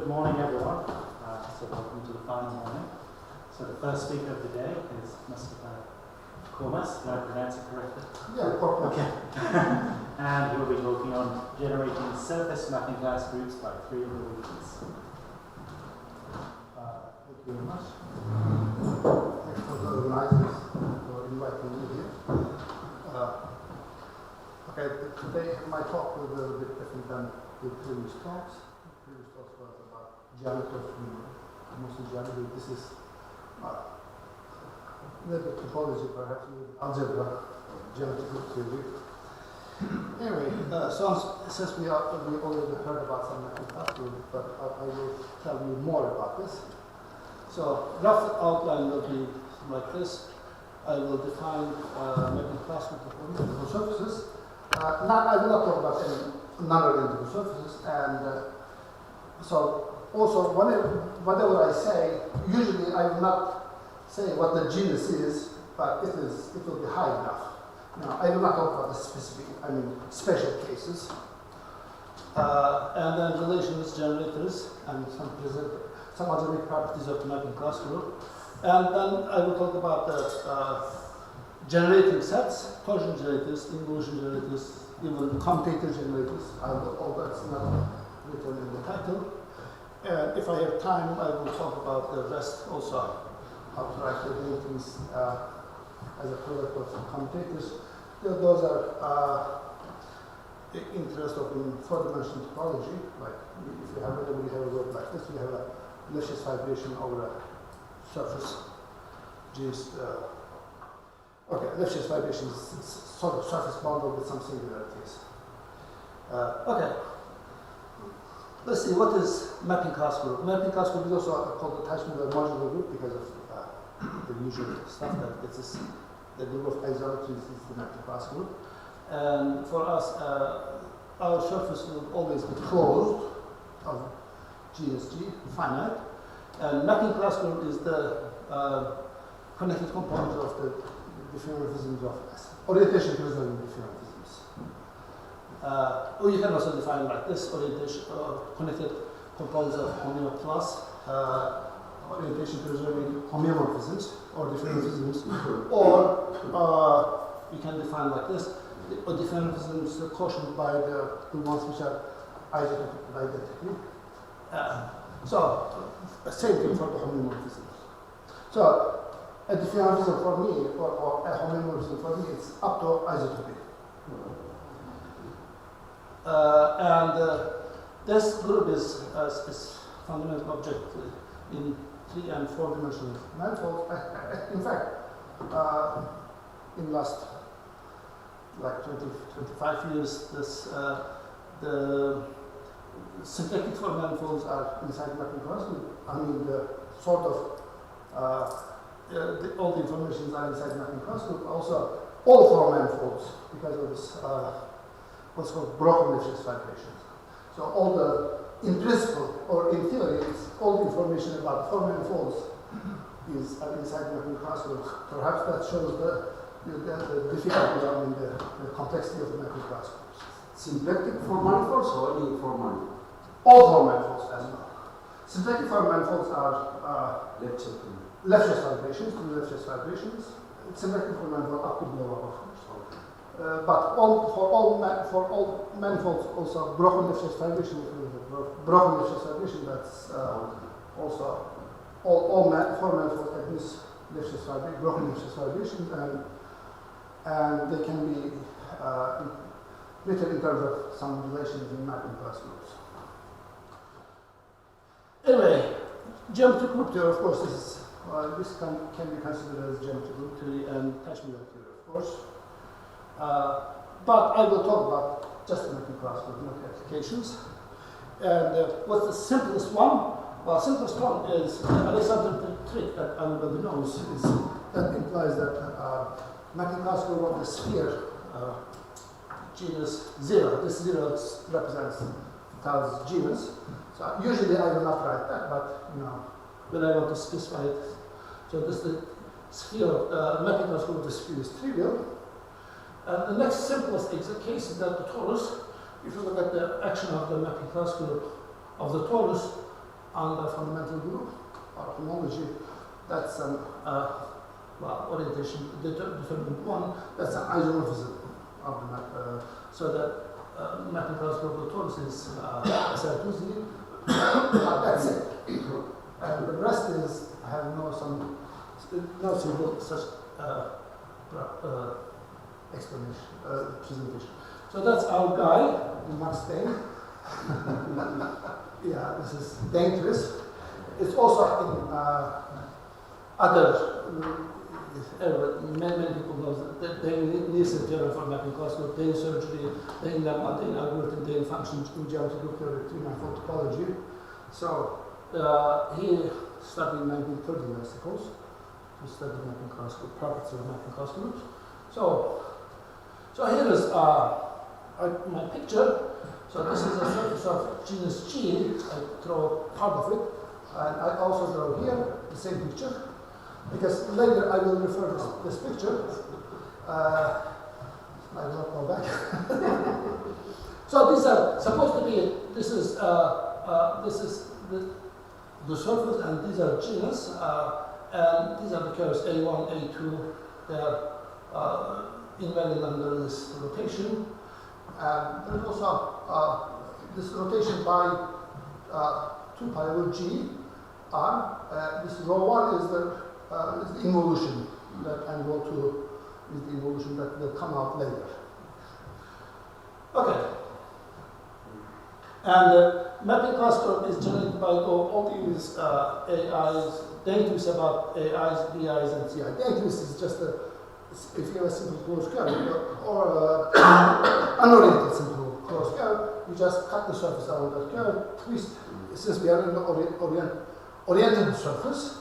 Good morning, everyone. So welcome to the final morning. So the first speaker of the day is Mustafa Korkmaz. Did I pronounce it correctly? Yeah, Korkmaz. Okay. And he will be working on generating surface mapping class groups by three involutions. Thank you very much. Thanks for the organizers for inviting me here. Okay, today my talk will be a bit different than the previous talks. The previous talks was about geometry, mostly geometry. This is a little bit topology, perhaps a little bit algebra, geometrical theory. Anyway, since we already heard about some mapping class groups, but I will tell you more about this. So, rough outline will be like this. I will define mapping class group of orientable surfaces. I will not talk about any non-orientable surfaces, and so also whatever I say, usually I will not say what the genus is, but it will be high enough. Now, I will not talk about the specific, special cases, and then relations, generators, and some algebraic properties of the mapping class group, and then I will talk about the generating sets, torsion generators, involution generators, even commutator generators, all that's not written in the title. And if I have time, I will talk about the rest also, how to write the ratings as a product of commutators. Those are interest of in four-dimensional topology. Like if you have a word like this, you have a Lipschitz vibration over a surface. Okay, Lipschitz vibration is sort of surface bounded with some singularities. Okay, let's see, what is mapping class group? Mapping class group is also called attachment or modular group because of the usual stuff that gets us. The group of isometries is the mapping class group. And for us, our surface will always be closed of genus G, finite. And mapping class group is the connected component of the diffeomorphisms of orientation preserving diffeomorphisms. Or you can also define like this: orientation connected components of homeomorph plus orientation preserving homeomorphisms or diffeomorphisms, or you can define like this: or diffeomorphisms quotient by the ones which are isotopy identically. So same thing for the homeomorphisms. So a diffeomorphism for me, or a homeomorphism for me, it's up to isotopy. And this group is fundamental object in 3 and 4 dimensional manifolds. In fact, in last like 25 years, the symplectic form manifolds are inside mapping class group. The sort of all the informations are inside mapping class group. Also, all form manifolds because of this what's called broken Lipschitz vibrations. So all in principle or in theory, all the information about form manifolds is inside mapping class group. Perhaps that shows the difficulty in the complexity of the mapping class groups. Symplectic form manifolds or any form manifold? All form manifolds as well. Symplectic form manifolds are Lipschitz vibrations, through Lipschitz vibrations. Symplectic form manifold up to below, of course. But for all manifolds, also broken Lipschitz vibration, broken Lipschitz vibration. That's also all form manifolds admit Lipschitz vibration, broken Lipschitz vibrations, and they can be written in terms of some relations in mapping class groups. Anyway, geometric group theory, of course, this can be considered as geometric group theory and attachment theory, of course. But I will talk about just the mapping class group, not applications. And what's the simplest one? Well, the simplest one is Alexander trick that everybody knows. That implies that mapping class group of the sphere genus 0. This 0 represents tells genus. So usually I will not write that, but when I want to specify it. So this the sphere, mapping class group of the sphere is trivial. And the next simplest case is that the torus, if you look at the action of the mapping class group of the torus, on the fundamental group or homology. That's an orientation determinant one. That's an isomorphism of the map. So that mapping class group of torus is SR2Z. That's it. And the rest is have no single such explanation, presentation. So that's our guy, Max Dane. Yeah, this is dangerous. It's also in other, many people know that Dane needs a theorem for mapping class group, Dane surgery, Dane lemma, Dane algorithm, Dane functions in geometry group theory, three-manifold topology. So he studied in 1930, I suppose, to study mapping class group, properties of mapping class groups. So here is my picture. So this is a surface of genus G. I draw part of it, and I also draw here the same picture, because later I will refer to this picture. I will not go back. So these are supposed to be. This is the surface, and these are genus, and these are the curves A1, A2. They are invariant under this rotation. And there is also this rotation by 2 pi over G R. This rho 1 is the involution, and rho 2 is the involution that will come out later. Okay. And mapping class group is generated by all these AIs, derivatives about AIs, BIs, and CI. Derivatives is just if you have a simple closed curve or unoriented simple closed curve, you just cut the surface out of that curve, twist. Since we are in the oriented surface,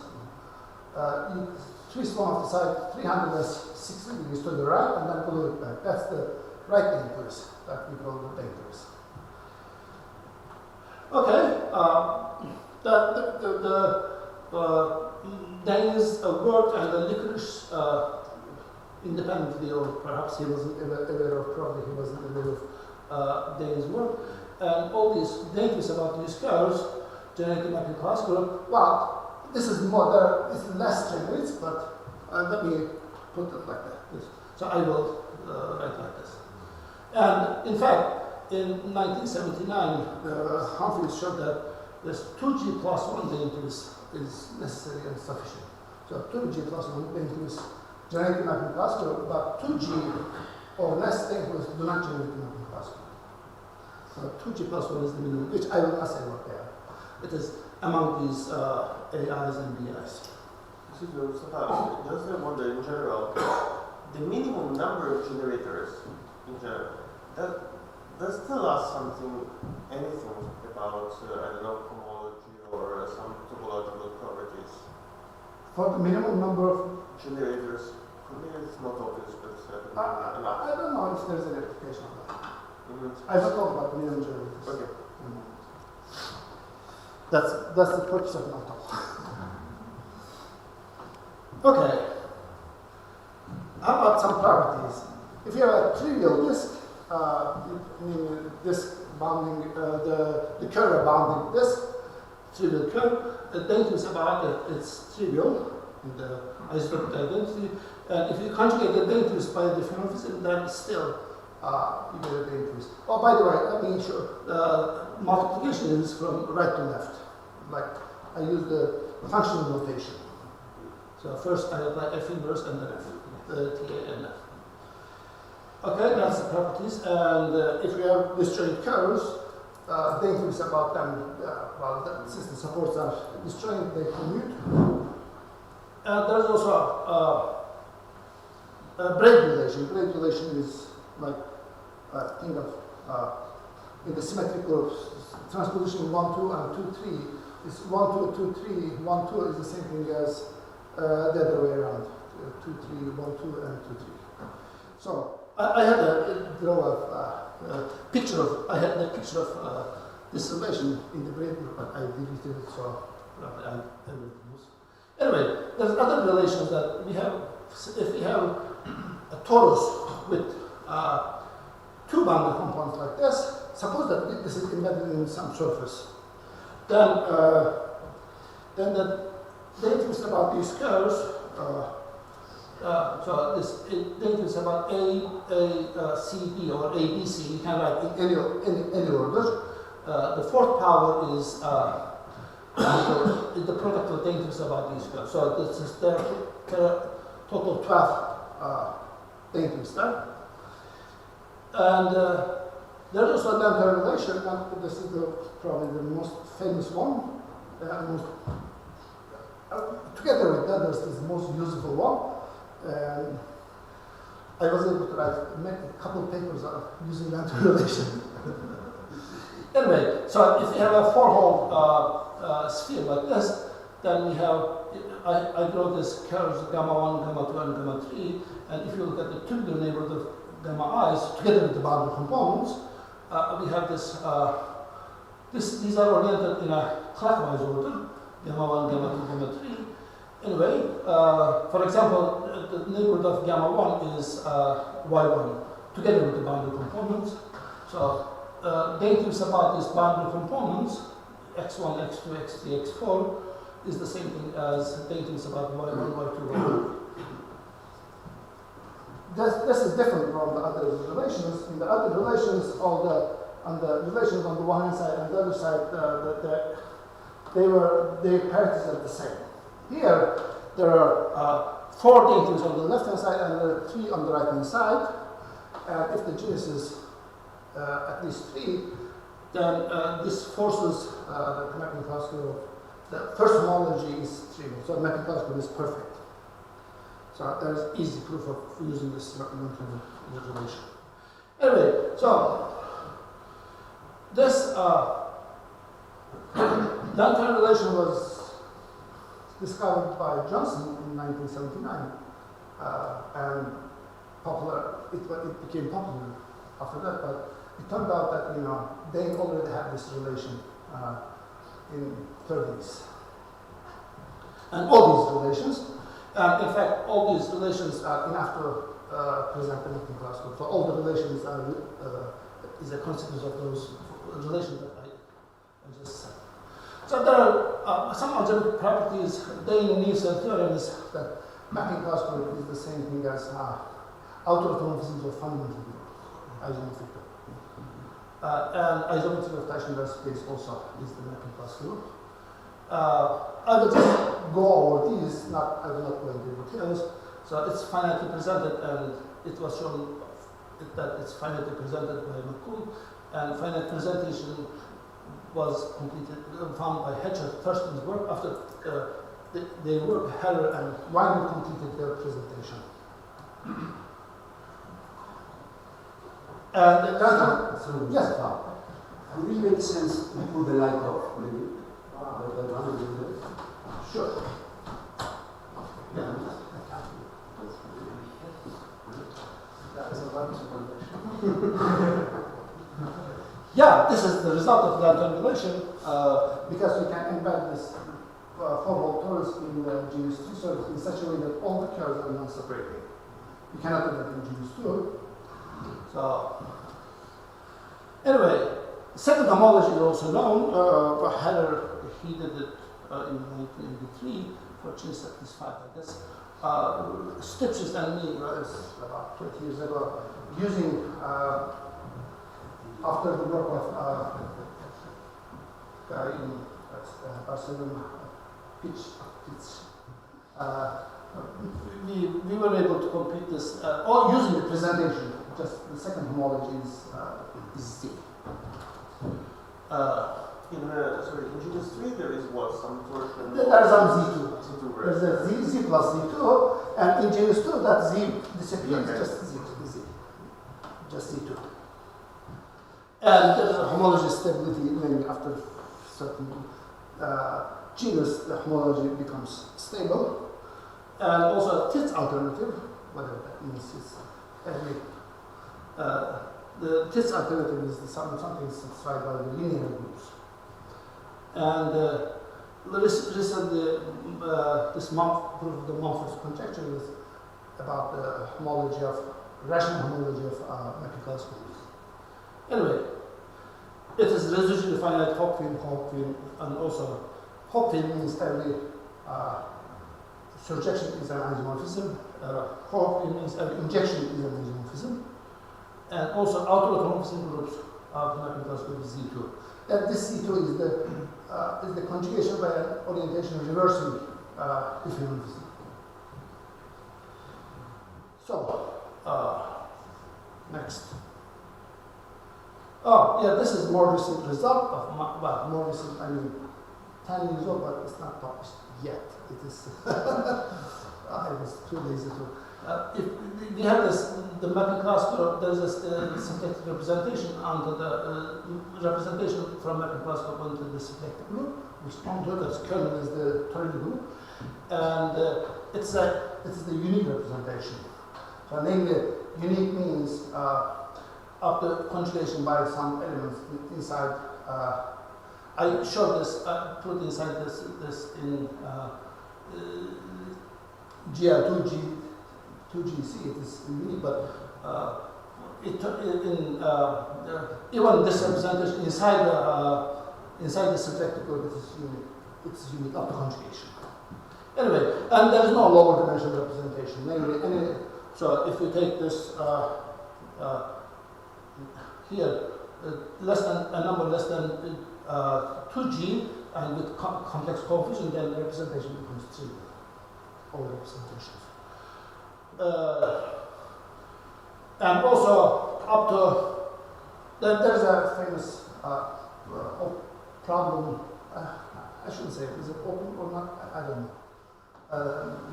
you twist one of the side 360 degrees to the right and then pull it back. That's the right dangers that we call the dangers. Okay, the Dane's work and the licorice independently, or perhaps he wasn't aware of, probably he wasn't aware of Dane's work, and all these dangers about these curves generating mapping class group. Well, this is more, it's less generates, but let me put it like that. So I will write like this. And in fact, in 1979, Humphreys showed that this 2G plus 1 dangers is necessary and sufficient. So 2G plus 1 dangers generate mapping class group, but 2G or less dangers do not generate mapping class group. So 2G plus 1 is the minimum, which I will not say what they are. It is among these AIs and BIs. Just wonder in general, the minimum number of generators in general, does tell us anything about, I don't know, homology or some topological properties? For the minimum number of generators, for me it's not obvious, but enough. I don't know if there's an application of that. Mm-hmm. I don't talk about minimum generators. Okay. That's the purpose of my talk. Okay. How about some properties? If you have a trivial disk, disk bounding the curve bounding disk, trivial curve, the dangers about it, it's trivial in the isotopic identity. And if you conjugate the dangers by the diffeomorphism, then still you get a dangers. Oh, by the way, let me show multiplication is from right to left. Like I use the functional notation. So first I apply F inverse and then F, TA and F. Okay, that's the properties. And if we have disjoint curves, dangers about them, well, the system supports are disjoint, they commute. And there's also a braid relation. Braid relation is like think of in the symmetrical transposition 1, 2, and 2, 3. It's 1, 2, 2, 3. 1, 2 is the same thing as the other way around. 2, 3, 1, 2, and 2, 3. So I had a picture of this relation in the braid group, but I deleted it, so I will use. Anyway, there's other relations that we have. If we have a torus with two bounded components like this, suppose that this is embedded in some surface. Then the data is about these curves. So this data is about A, C, B, or A, B, C. You can write in any order. The fourth power is the product of data about these curves. So this is there are total 12 data there. And there's also another relation, and this is probably the most famous one. Together with that, there's this most useful one. I was able to write a couple of papers using that relation. Anyway, so if you have a four-hole sphere like this, then we have, I draw this curves gamma 1, gamma 2, and gamma 3, and if you look at the typical neighborhood of gamma i's together with the boundary components, we have this, these are oriented in a clockwise order, gamma 1, gamma 2, gamma 3. Anyway, for example, the neighborhood of gamma 1 is y1 together with the boundary components. So data about these boundary components, x1, x2, x3, x4, is the same thing as data about y1, y2, y1. This is different from the other relations. In the other relations, the relations on the one hand side and the other side, their parities are the same. Here, there are 4 datums on the left hand side and there are 3 on the right hand side. And if the genus is at least 3, then this forces the mapping classical. The first homology is 3, so the mapping classical is perfect. So there is easy proof of using this relation. Anyway, so this long-term relation was discovered by Johnson in 1979, and it became popular after that. But it turned out that they already had this relation in 30s, and all these relations. In fact, all these relations are enough to present the mapping classical. So all the relations are is a consequence of those relations that I just said. So there are some algebraic properties. Nielsen theorem is that mapping classical is the same thing as automorphisms of fundamental group, isomorphic group. And isometry of Teichner space also is the mapping classical. I will just go over these, I will not go into details. So it's finitely presented, and it was shown that it's finitely presented by McCool, and finite presentation was completed, found by Hedger first in his work. After they work, Heller and Riemann completed their presentation. And yes, would it make sense to put the light off, maybe? Sure. Yeah. Yeah, this is the result of Lantern relation because we can embed this four-hole torus in the genus 2 surface in such a way that all the curves are non-separating. You cannot do that in genus 2. So, anyway, second homology is also known. Heller, he did it in 1983 for genus at least 5, I guess. Stipches and me, about 20 years ago, using after the work of guy in Barcelona, Pitch. We were able to complete this, all using the presentation. Just the second homology is Z. In genus 3 there is what, some torsion? There's some Z2. Z2, right? There's a Z plus Z2, and in genus 2 that Z disappears, okay. just Z. Just Z2. And there's a homology stability named after certain genus, the homology becomes stable. And also a Tits alternative, whatever that means, is the Tits alternative is something satisfied by the linear groups. And recently, this month, proof of the Mumford's conjecture is about the homology of, rational homology of mapping classical groups. Anyway, it is residually finite Hopfield, and also Hopfield means every surjection is an isomorphism. Hopfield means every injection is an isomorphism. And also auto-automorphism groups are mapping class group Z2. And this Z2 is the conjugation by an orientation reversing diffeomorphism. So, next. Oh, yeah, this is more recent result of well, more recent, I mean, 10 years old, but it's not published yet. It is, it was 2 days ago. If we have this, the mapping class group, there's this symplectic representation under the representation from mapping class group onto the symplectic group, which onto its kernel is the Turing group, and it is the unique representation. So, namely, unique means after conjugation by some elements inside. I showed this, put inside this in GR2GC, it is unique, but even this representation inside the symplectic group, it is unique. It's unique after conjugation. Anyway, and there is no lower dimensional representation. Namely, so if we take this here, less than a number less than 2G, and with complex coefficient, then the representation becomes 3. All representations. And also up to there's a famous problem. I shouldn't say is it open or not. I don't know.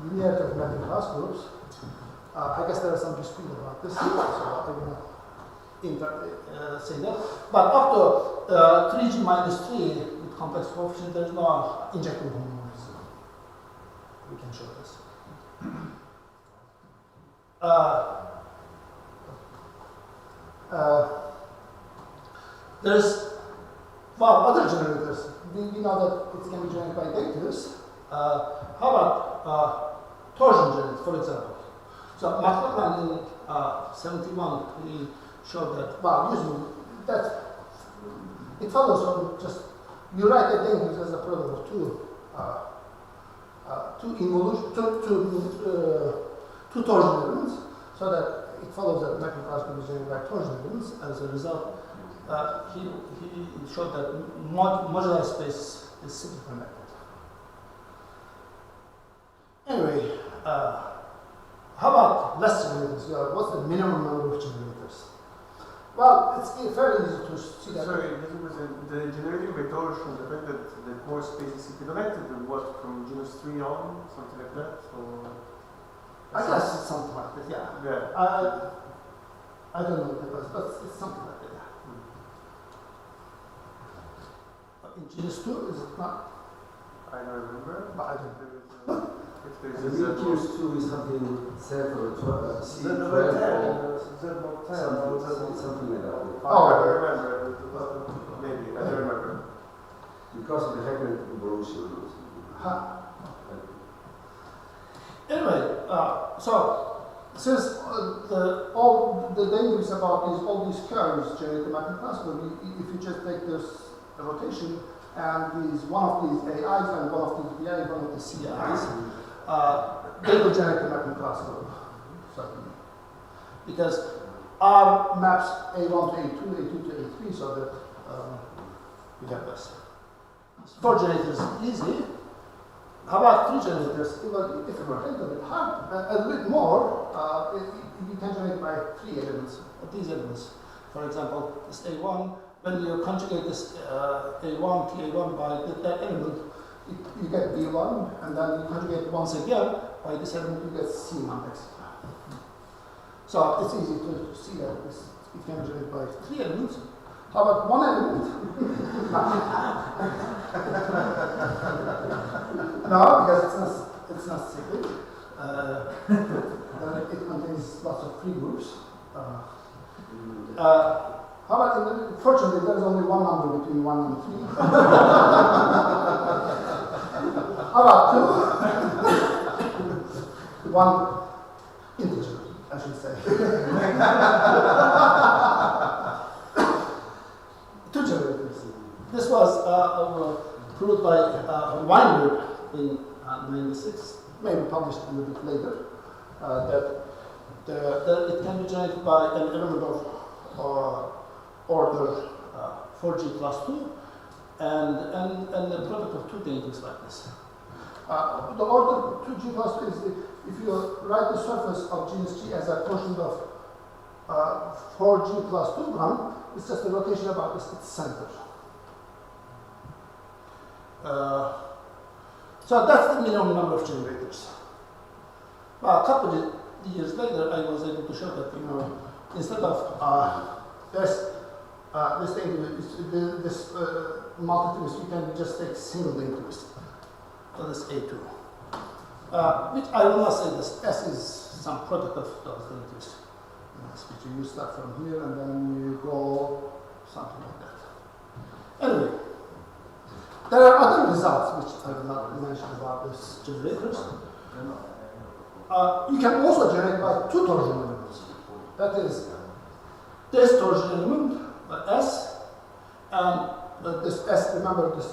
Linearity of mapping class groups. I guess there is some dispute about this, so I will not say that. But up to 3G minus 3 with complex coefficient, there is no injective homomorphism. We can show this. There's other generators. We know that it can be generated by dators. How about torsion generators, for example? So McLachlan in 71 he showed that using that it follows from just you write the dators as a product of two involutions, two torsion elements, so that it follows that mapping class can be generated by torsion elements. As a result, he showed that modular space is simply connected. Anyway, how about less generators? What's the minimum number of generators? Well, it's fairly easy to see that. Sorry, the generating by torsion, the fact that the core space is connected, what, from genus 3 on, something like that? So, I guess it's something like that, yeah. I don't know because, but it's something like that, yeah. In genus 2, is it not? I don't remember. But I don't know. The genus 2 is something set for a something like that. Oh, I don't remember. Maybe, I don't remember. Because of the Hegel involution. Anyway, so since all the dangers about all these curves generate the mapping class, but if you just take this rotation and one of these AIs and one of these BIs, one of the CIs, they will generate the mapping class group, certainly. Because R maps A1 to A2, A2 to A3, so that we have this. 4 generators is easy. How about 3 generators? Well, if it were a little bit hard, a little bit more, you can generate by 3 elements, these elements. For example, this A1, when you conjugate this A1, TA1 by that element, you get B1, and then you conjugate once again by this element, you get C1, etc. So it's easy to see that it can be generated by 3 elements. How about 1 element? No, because it's not cyclic. It contains lots of free groups. How about, fortunately, there's only one number between 1 and 3. How about 2? 1 integer, I should say. 2 generators. this was proved by Weinberg in '96, maybe published a little bit later, that it can be generated by an element of order 4g plus 2 and the product of two things like this. The order 2g plus 2 is if you write the surface of genus G as a quotient of 4g plus 2 gram, it's just the rotation about its center. So that's the minimum number of generators. Well, a couple of years later, I was able to show that, instead of this thing, this multi-twist, you can just take single link twist. So this A2. Which I will not say this S is some product of those link twists. You start from here and then you go something like that. Anyway, there are other results which I will not mention about these generators. You can also generate by two torsion elements. That is, this torsion element, S, and this S, remember this,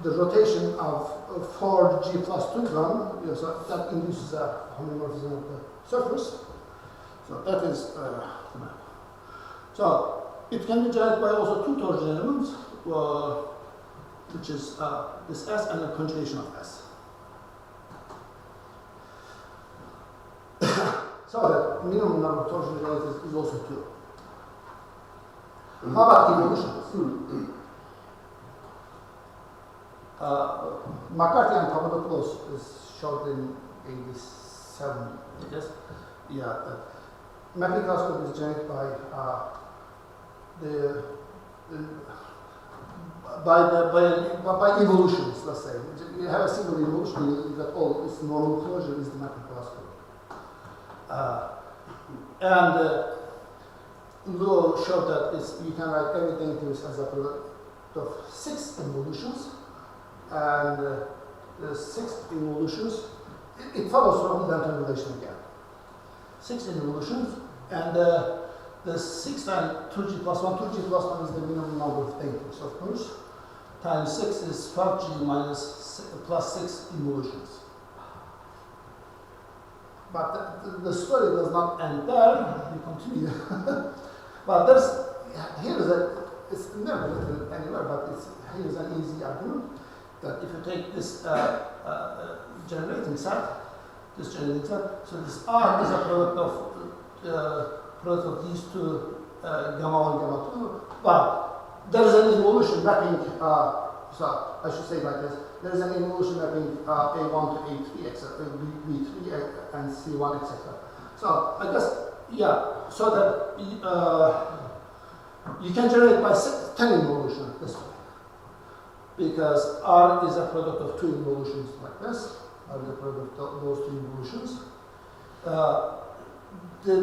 the rotation of 4g plus 2 gram, so that induces a homomorphism of the surface. So that is the map. So it can be generated by also two torsion elements, which is this S and a conjugation of S. So the minimum number of torsion generators is also 2. How about evolutions? McCarthy and Papadopoulos is showed in 87, I guess. Yeah, mapping classical is generated by by evolutions. Let's say you have a single evolution that all its normal closure is the mapping classical. And Luo showed that you can write everything to as a product of 6 involutions, and the 6 involutions, it follows from the Inan relation again. 6 involutions, and the 6 times 2g plus 1, 2g plus 1 is the minimum number of things, of course, times 6 is 12g minus plus 6 involutions. But the story does not end there, we continue. But it's never written anywhere, but here's an easy argument that if you take this generating set, so this R is a product of these two, gamma 1, gamma 2, but there is an evolution mapping, so I should say it like this, there is an evolution mapping A1 to A3, etc., B3 and C1, etc. So I guess, yeah, so that you can generate by 10 involution this way, because R is a product of 2 involutions like this, R is a product of those 2 involutions. The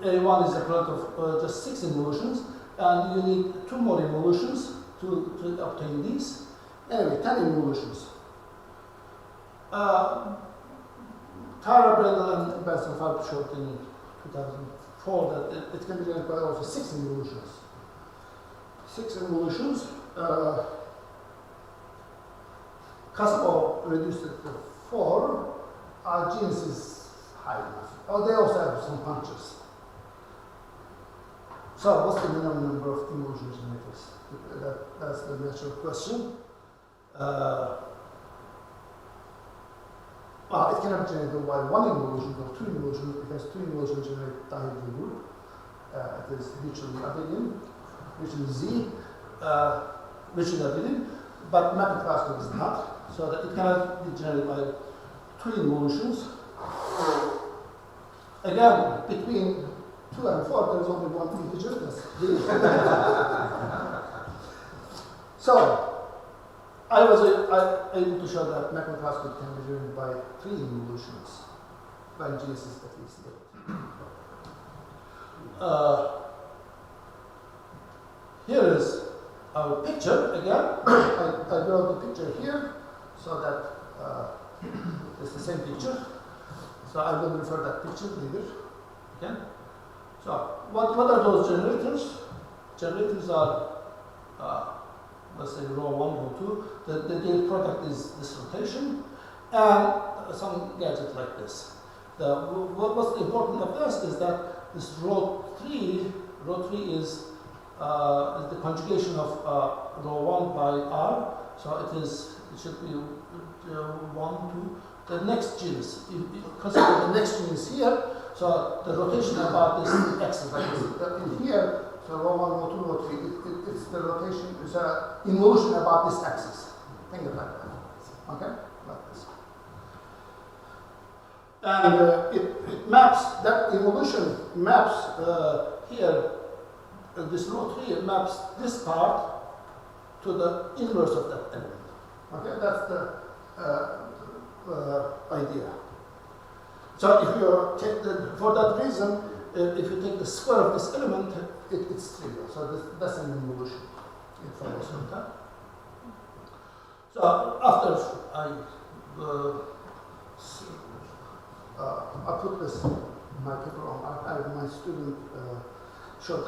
A1 is a product of just 6 involutions, and you need 2 more involutions to obtain these. Anyway, 10 involutions. Tara, Brendel, and Benson showed in 2004 that it can be generated by also 6 involutions. 6 involutions. Kasparov reduced it to 4. Our genus is high enough. Oh, they also have some punctures. So, what's the minimum number of involution generators? That's the natural question. Well, it cannot generate by 1 involution or 2 involutions, because 2 involutions generate dihedral group. It is mutually abelian, mutually Z, mutually abelian, but mapping classical is not, so that it cannot be generated by 2 involutions. Again, between 2 and 4, there is only one integer, that's D. So, I was able to show that mapping classical can be generated by 3 involutions, by genus at least. Here is our picture again. I draw the picture here, so that it's the same picture. So I will refer that picture later. Okay. So what are those generators? Generators are let's say rho 1, rho 2, the product is this rotation, and some gadget like this. What's important of this is that this rho 3 is the conjugation of rho 1 by r, so it should be 1, 2. The next genus, you consider the next genus here, so the rotation about this axis like this. In here, so rho 1, rho 2, rho 3, it's the rotation, it's an involution about this axis. Think of it like that. Okay? Like this. And it maps, that evolution maps here, this rho 3, it maps this part to the inverse of that element. Okay, that's the idea. So if you take for that reason, if you take the square of this element, it's trivial. So that's an involution. It follows from that. So after I put this in my paper on, my student showed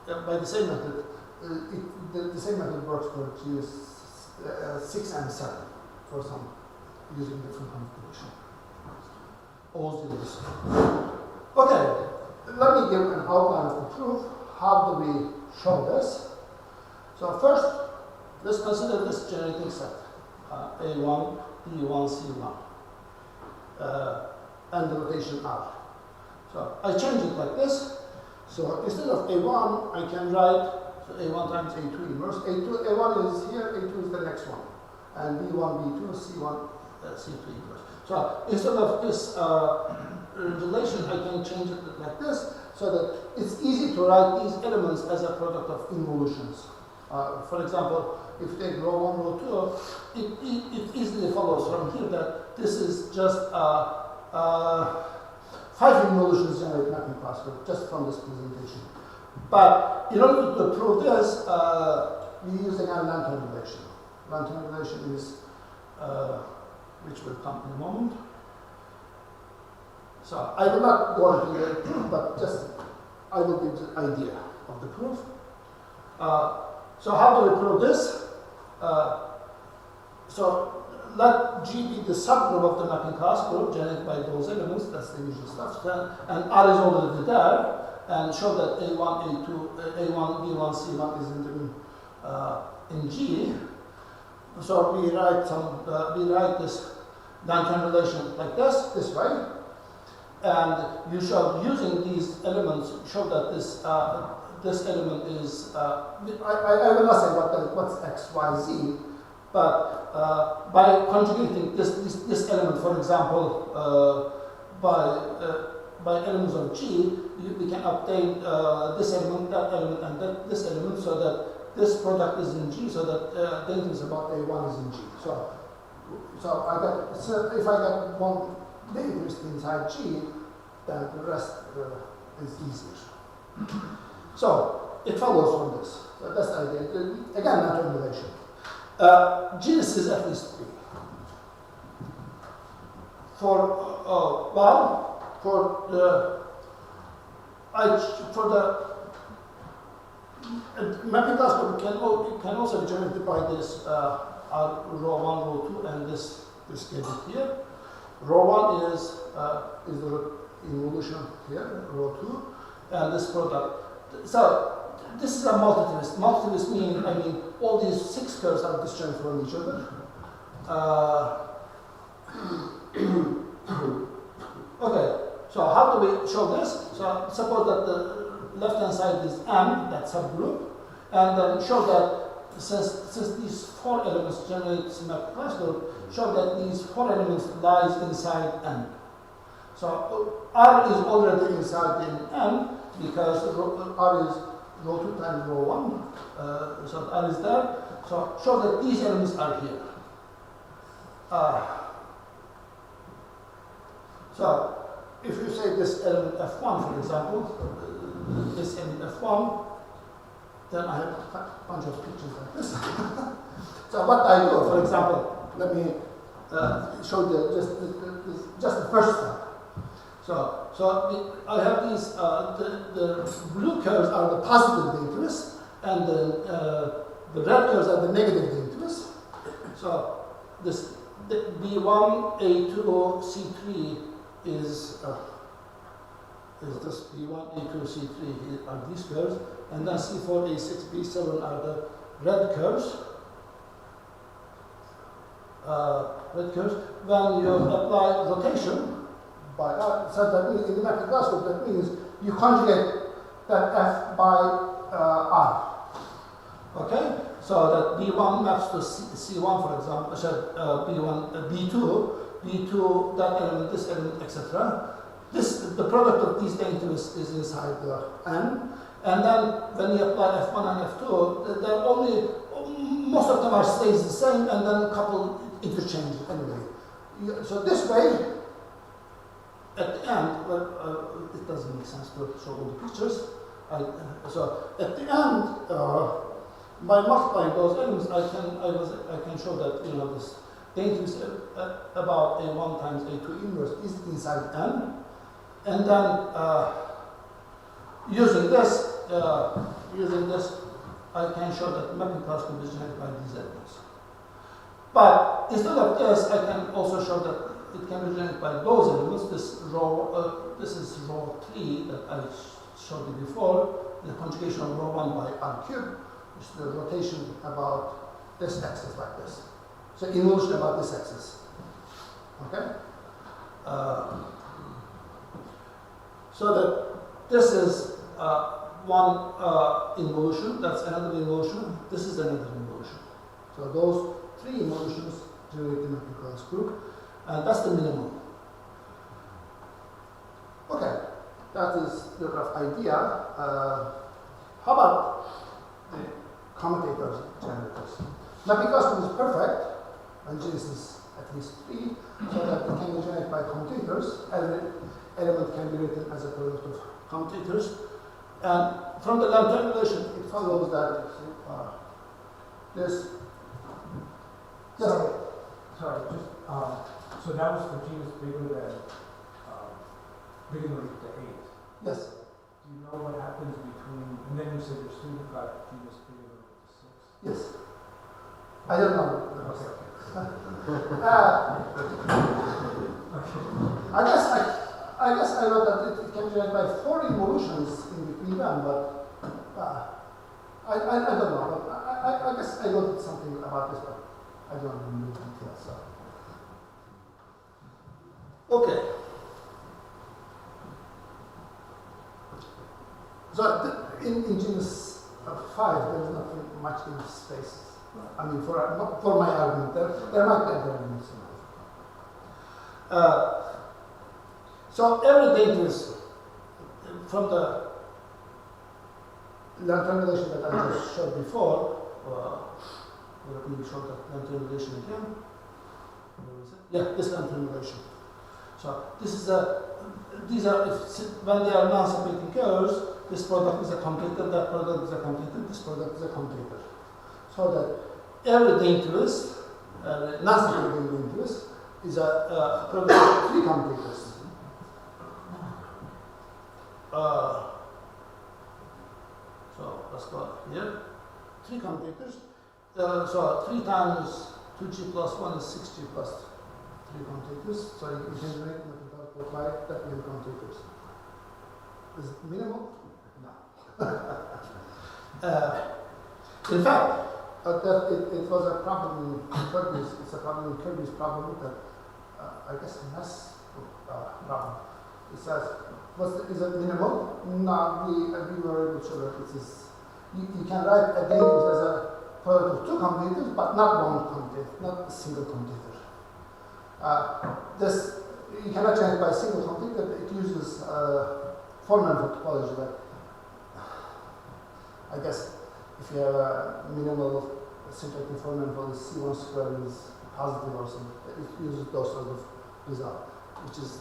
that by the same method, the same method works for GS 6 and 7 for some using different configuration. All zeros. Okay, let me give an outline of the proof. How do we show this? So first, let's consider this generating set, A1, B1, C1, and the rotation R. So I change it like this. So instead of A1, I can write so A1 times A2 inverse. A1 is here, A2 is the next one. And B1, B2, C1, C2 inverse. So instead of this relation, I can change it like this, so that it's easy to write these elements as a product of involutions. For example, if you take rho 1, rho 2, it easily follows from here that this is just 5 involutions generate mapping classical just from this presentation. But in order to prove this, we use again lantern relation. Lantern relation is, which will come in a moment. So I will not go into the proof, but just I will give the idea of the proof. So how do we prove this? So let G be the subgroup of the mapping class group generated by those elements, that's the usual stuff, and R is already there, and show that A1, A2, A1, B1, C1 is in G. So we write this lantern relation like this way, and you show using these elements show that this element is I will not say what's X, Y, Z, but by conjugating this element, for example, by elements of G, we can obtain this element, that element, and this element, so that this product is in G, so that the dentist about A1 is in G. So if I get one dentist inside G, then the rest is easier. So it follows from this. So that's the idea. Again, lantern relation. Genus is at least 3. For the mapping class group can also be generated by this rho 1, rho 2, and this gadget here. Rho 1 is the involution here, rho 2, and this product. So this is a multi-twist. Multi-twist means, all these 6 curves are disjoint from each other. Okay, so how do we show this? So suppose that the left-hand side is M, that subgroup, and then show that since these 4 elements generate mapped class group, show that these 4 elements lies inside M. So R is already inside in M because R is rho 2 times rho 1, so R is there. So show that these elements are here. So if you say this element F1, for example, this element F1, then I have a bunch of pictures like this. So what I do, for example, let me show just the first step. So I have these, the blue curves are the positive dentures, and the the red curves are the negative dangers. So this B1, A2, C3 is this B1, A2, C3 are these curves, and then C4, A6, B7 are the red curves. When you apply rotation by R, so that means in the mapping class group, that means you conjugate that F by R. Okay? So that B1 maps to C1, for example, B2, that element, this element, etc. The product of these derivatives is inside the N. And then when you apply F1 and F2, they're only, most of them are stays the same, and then a couple interchange anyway. So this way, at the end, well, it doesn't make sense to show all the pictures. So at the end, by multiplying those elements, I can show that this derivative about A1 times A2 inverse is inside N, and then using this, I can show that the mapping class can be generated by these elements. But instead of this, I can also show that it can be generated by those elements. This is row 3 that I showed you before, the conjugation of row 1 by R cubed, which is the rotation about this axis like this. So involution about this axis. Okay? So that this is one involution, that's another involution, this is another involution. So those 3 involutions generate the mapping class group, and that's the minimum. Okay, that is the rough idea. How about the commutators generators? Mapping class group is perfect, and G is at least 3, so that it can be generated by commutators. Every element can be written as a product of commutators. And from the Lambda relation, it follows that this. Yes. Sorry, just so that was for genus bigger than the 8. Yes. Do you know what happens between? And then you said your student got genus bigger than 6. Yes. I don't know. Okay. I guess I know that it can be generated by 4 involutions in between them, but I don't know. But I guess I know something about this, but I don't remember the details. Okay. So in genus 5, there is not much enough space. I mean, for my argument, there might be other arguments. So every derivative from the Lambda relation that I just showed before, let me show that Lambda relation again. Where is it? Yeah, this Lambda relation. So this is these are, when they are non-separating curves, this product is a commutator, that product is a commutator, this product is a commutator. So that every derivative, non-separating derivative, is a product of 3 commutators. So let's go here. 3 commutators. So 3 times 2g plus 1 is 6g plus 3 commutators. So you can generate by that many commutators. Is it minimal? No. In fact, it was a problem in Kirby's. It's a problem in Kirby's problem that I guess a mass problem. It says, is it minimal? No, we were able to show that it is. You can write a derivative as a product of 2 commutators, but not 1 commutator, not a single commutator. This you cannot change by a single commutator. It uses fundamental topology that I guess if you have a minimal symplectic fundamental, C1 squared is positive or something. It uses those sort of result, which is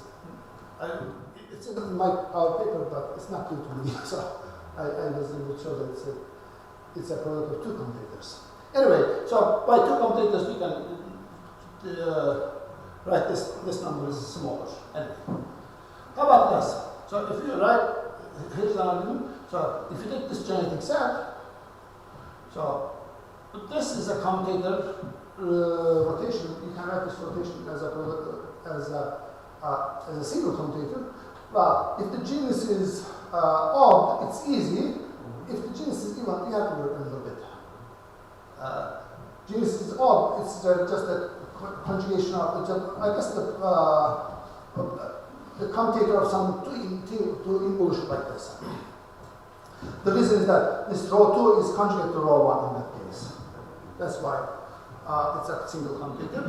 it's in our paper, but it's not due to me. So I was able to show that it's a product of 2 commutators. Anyway, so by 2 commutators we can write this number is smaller. Anyway. How about this? So if you write, here's an argument. So if you take this generating set, so this is a commutator rotation. You can write this rotation as a single commutator. But if the genus is odd, it's easy. If the genus is even, you have to work a little bit. Genus is odd, it's just a conjugation of, I guess, the commutator of some two involution like this. The reason is that this row 2 is conjugate to row 1 in that case. That's why it's a single commutator.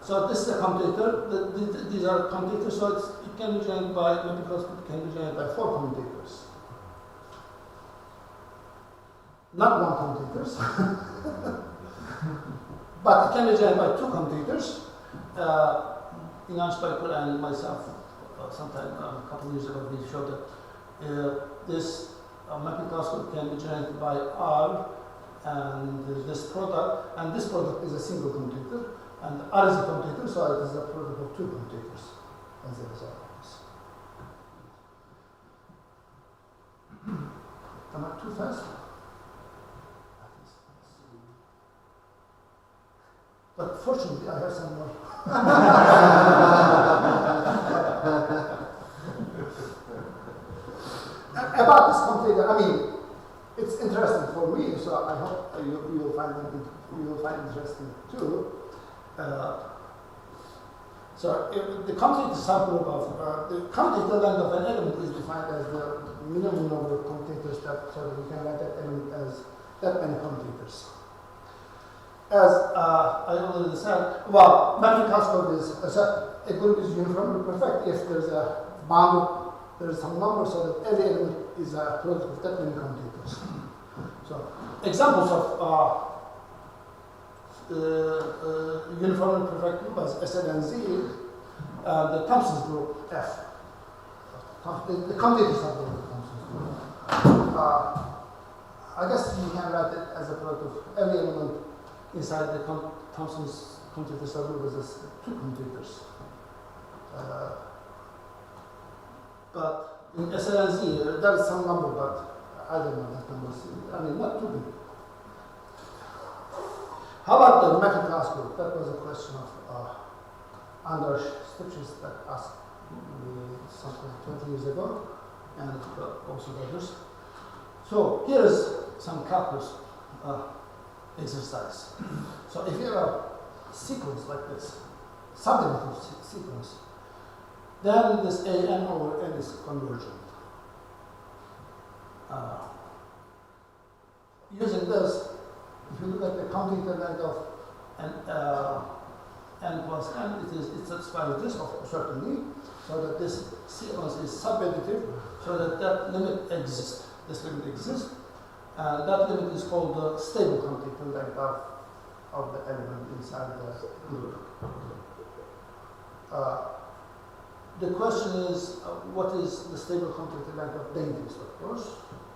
So this is a commutator. These are commutators, so it can be joined by, because it can be joined by 4 commutators. Not 1 commutators. But it can be joined by 2 commutators. Inan, Baykur, and myself, sometime a couple of years ago, we showed that this mapping class can be joined by R and this product, and this product is a single commutator, and R is a commutator, so it is a product of 2 commutators as a result of this. Am I too fast? But fortunately, I have some more. About this commutator, I mean, it's interesting for me, so I hope you will find it interesting too. So the commutator subgroup of the commutator length of an element is defined as the minimum number of commutators so that you can write that element as that many commutators. As I already said, well, mapping class code is a group is uniformly perfect if there's a bound, there's some number so that every element is a product of that many commutators. So examples of uniformly perfect group as Sn and Z, the Thompson's group F, the commutator subgroup of the Thompson's group. I guess you can write it as a product of every element inside the Thompson's commutator subgroup as 2 commutators. But in Sn and Z, there is some number, but I don't know that number. I mean, not too big. How about the mapping class group? That was a question of Anders Stipchis that asked me something 20 years ago, and also others. So here's some calculus exercise. So if you have a sequence like this, subdivision sequence, then this an over n is convergent. Using this, if you look at the commutator length of n plus n, it satisfies this certainly, so that this sequence is subadditive, so that limit exists. This limit exists. That limit is called the stable commutator length of the element inside the group. The question is, what is the stable commutator length of dainties, of course?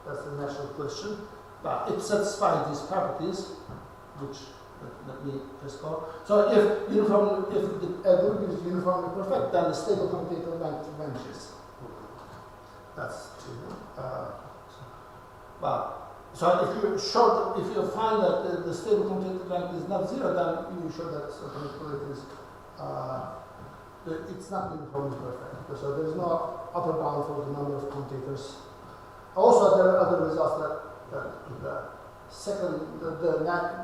That's the natural question. But it satisfies these properties, which let me just go. So if the group is uniformly perfect, then the stable commutator length vanishes. That's true. So if you find that the stable commutator length is not 0, then you show that it is it's not uniformly perfect. So there is no upper bound for the number of commutators. Also, there are other results that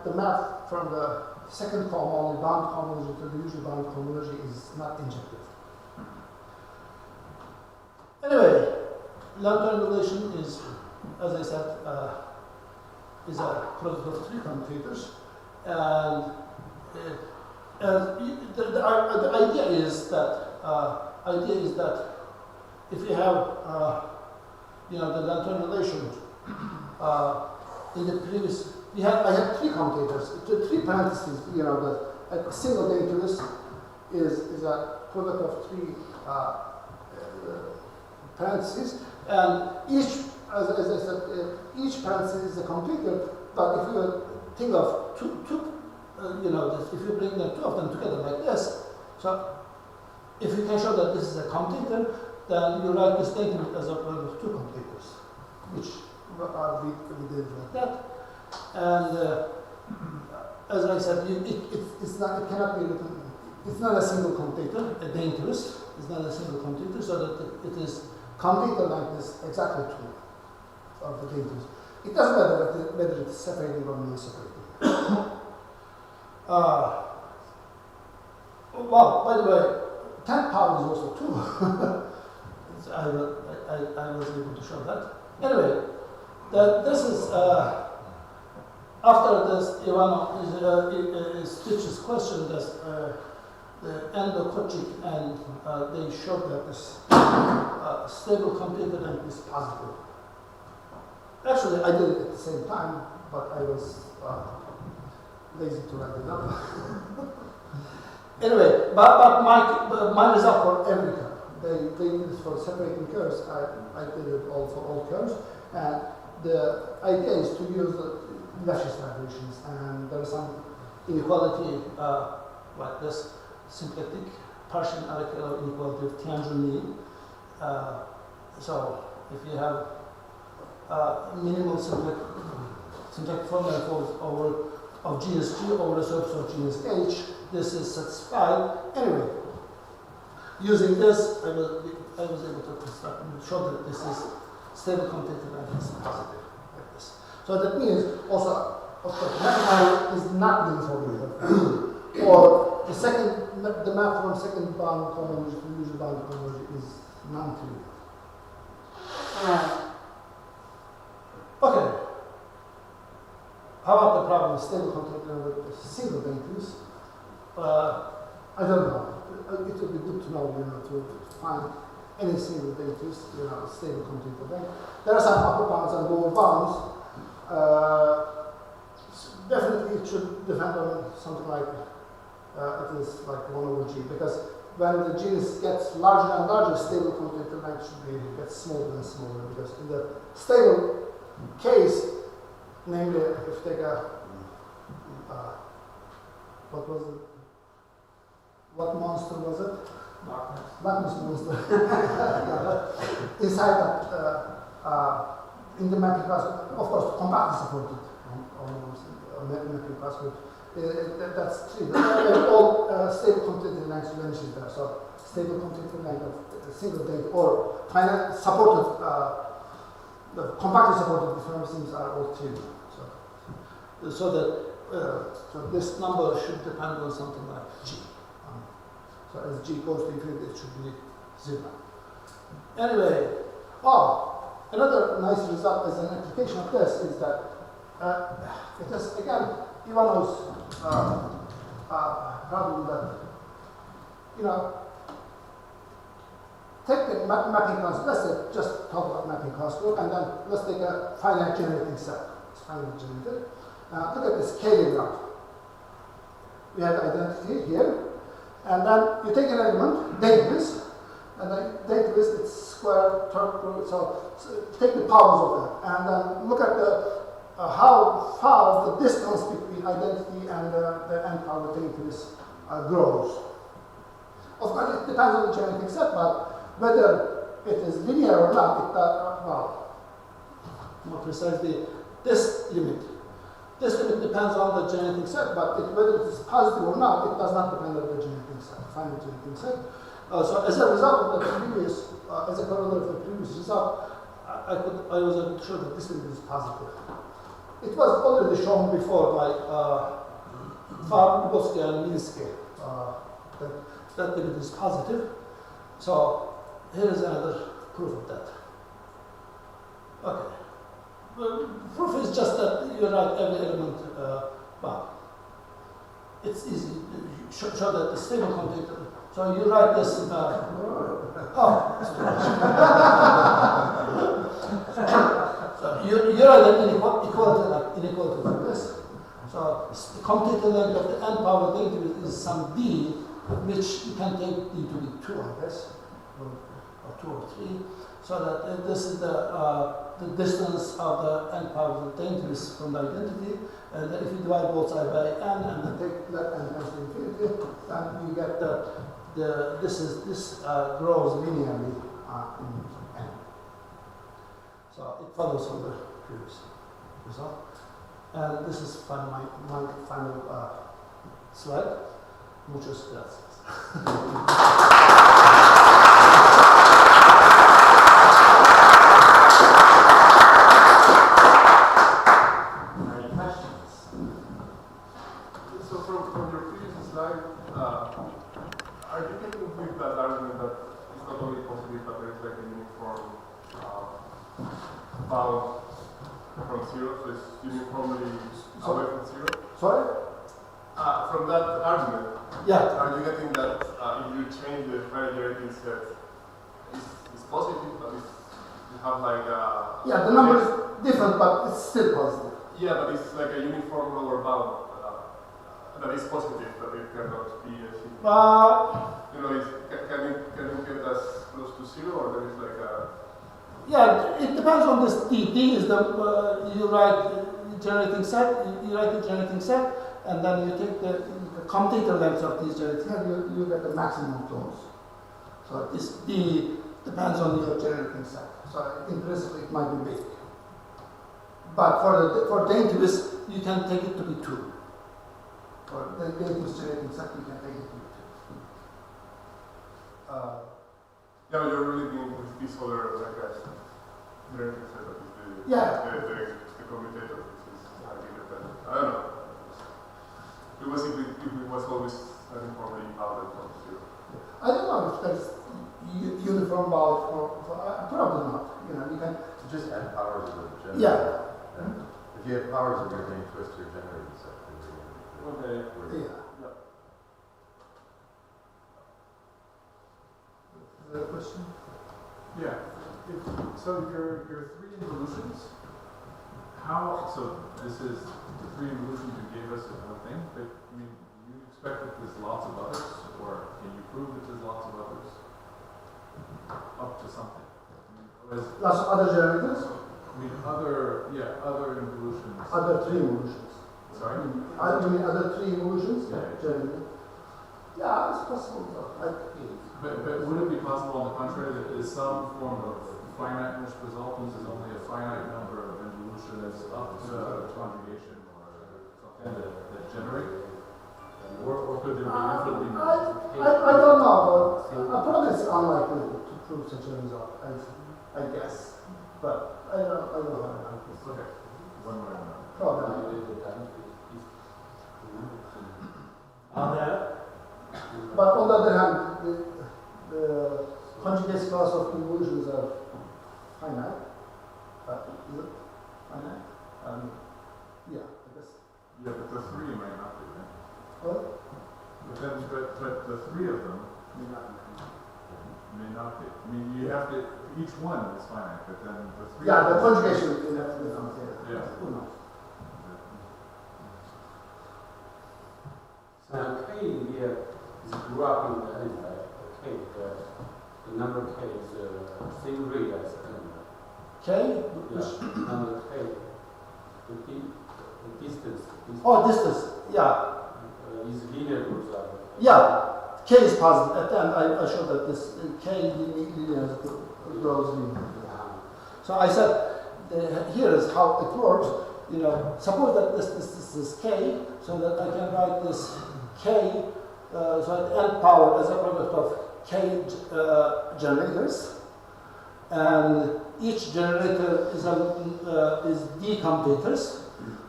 the math from the second column, only bound cohomology to the usual bound cohomology, is not injective. Anyway, long-term relation is, as I said, is a product of 3 commutators, and the idea is that if you have the long-term relation in the previous, I had 3 commutators, 3 parentheses. A single datus is a product of 3 parentheses, and each, as I said, each parenthesis is a commutator. But if you think of two if you bring the 2 of them together like this, so if you can show that this is a commutator, then you write this statement as a product of 2 commutators, which we did like that. And as I said, it's not, it cannot be written, it's not a single commutator, a dangerous, it's not a single commutator, so that it is commutator like this exactly true of the dangerous. It doesn't matter whether it's separating or non-separating. Well, by the way, 10 power is also 2. I was able to show that. Anyway, this is, after this, Ivan Stitch's question, that's the endo-Kochik, and they showed that this stable computer length is positive. Actually, I did it at the same time, but I was lazy to write it up. Anyway, but my result for every curve. They did it for separating curves. I did it all for all curves. And the idea is to use the lattice vibrations. And there is some inequality like this symplectic partial arithmetical inequality of tangent mean. So if you have minimal symplectic formula over of genus G over the surface of genus H, this is satisfied. Anyway, using this, I was able to construct and show that this is stable computer and it's positive like this. So that means also, of course, mathematics is not uniformly or the map from second bound cohomology to usual bound cohomology is non-trivial. Okay. How about the problem of stable computer with single dangerous? I don't know. It would be good to know, to find any single dangerous, stable computer length. There are some upper bounds and lower bounds. Definitely, it should depend on something like it is like 1 over G, because when the genus gets larger and larger, stable computer length should get smaller and smaller, because in the stable case, namely, if they got what monster was it? Darkness monster. Inside that, in the mapping class, of course, compactly supported mapping class, that's true. All stable computer lengths vanishes there. So stable computer length of single data or supported, the compactly supported diffeomorphisms are all trivial. So that so this number should depend on something like G. So as G goes to infinity, it should be 0. Anyway, another nice result as an application of this is that it is again Ivanov's problem that take the mapping class. Let's just talk about mapping class group, and then let's take a finite generating set. It's finite generated. Look at this scaling graph. We have identity here, and then you take an element, database, and then database it's square, so take the powers of that, and then look at the how far the distance between identity and the end power database grows. Of course, it depends on the generating set, but whether it is linear or not, more precisely, this limit depends on the generating set, but whether it is positive or not, it does not depend on the generating set, finite generating set. So as a result of the previous, as a corollary of the previous result, I was able to show that this limit is positive. It was already shown before by Lubowski and Minsky that limit is positive. So here is another proof of that. Okay. Well, proof is just that you write every element. It's easy. Show that the stable computer. So you write this. So you write an inequality like this. So the computer length of the n power data is some d, which you can take d to be 2, I guess, or 2 or 3. So that this is the distance of the n power of the dangerous from the identity, and if you divide both sides by n and then take that n times to infinity, then you get this grows linearly in n. So it follows from the previous result. And this is my final slide. Muchas gracias. Any questions? So from your previous slide, are you getting with that argument that it's not only positive but there is like a uniform bound from zero, so it's uniformly away from zero? Sorry? From that argument, Yeah. are you getting that if you change the finite generating set, it's positive, but you have like a... Yeah, the number is different, but it's still positive. Yeah, but it's like a uniform lower bound that is positive, but it cannot be a zero. You know, can you get as close to zero, or there is like a... Yeah, it depends on this D. D is the you write generating set. You write the generating set, and then you take the commutator length of these generating set. You get the maximum close. So this D depends on your generating set. So implicitly it might be big, but for dangerous you can take it to be 2. For the dangerous generating set you can take it to be 2. Yeah, you're really dealing with this other like generating set that is the commutator, which is independent. I don't know. It was if it was always uniformly bounded from zero. I don't know if there's uniform bound for probably not. You know, you can Just add powers of the generator. Yeah. And if you have powers of your main twist your generating set, then Okay. yeah. Is there a question? Yeah. So your 3 involutions, so this is the 3 involutions you gave us is one thing, but I mean, do you expect that there's lots of others, or can you prove that there's lots of others? Up to something. I mean, Plus other generators? other involutions. Other 3 evolutions. Sorry? You mean other 3 evolutions? Yeah. Generally. Yeah, it's possible. But would it be possible, on the contrary, that there's some form of finiteness resultant is only a finite number of involutions up to a conjugation or something that generate? Or could there be infinitely many? I don't know, but probably it's unlikely to prove such a result, I guess. But I don't have an answer. Okay. One more. Probably. Are there? But on the other hand, the conjugate class of involutions are finite. Is it finite? Yeah, I guess. Yeah, but the 3 might not be, right? What? But the 3 of them may not be. I mean, you have to, each one is finite, but then the 3. Yeah, the conjugation will have to be something. Yeah. Who knows? So K here is grew up in the end, right? K, the number K is the same rate as n. K? Yeah, number K, the distance. Oh, distance. Yeah. Is linear groups are. Yeah. K is positive. At the end, I showed that this K linear grows linear. So I said, here is how it works. You know, suppose that this is K, so that I can write this K, so at n power as a product of K generators, and each generator is D commutators.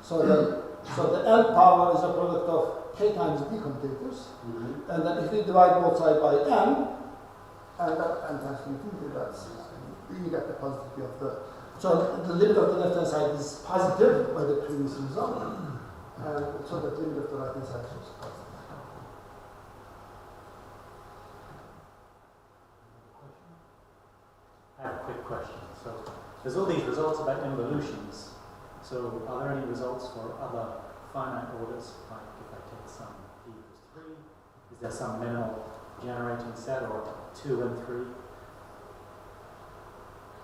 So the n power is a product of K times D commutators, and then if we divide both sides by n, and that n times infinity, that's you get the positivity of the. So the limit of the left hand side is positive by the previous result, and so the limit of the right hand side is also positive. I have a quick question. So there's all these results about involutions. So are there any results for other finite orders? Like if I take some p equals 3, is there some minimal generating set, or 2 and 3?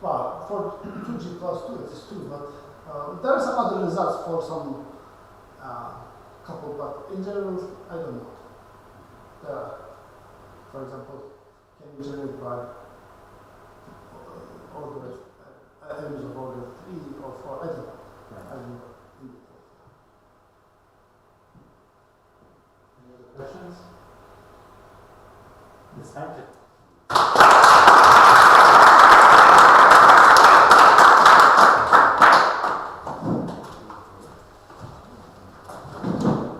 Well, for 2g plus 2, it is 2, but there are some other results for some couple, but in general, I don't know. For example, can you generate by elements of order 3 or 4? I don't know. I don't know. Thank you.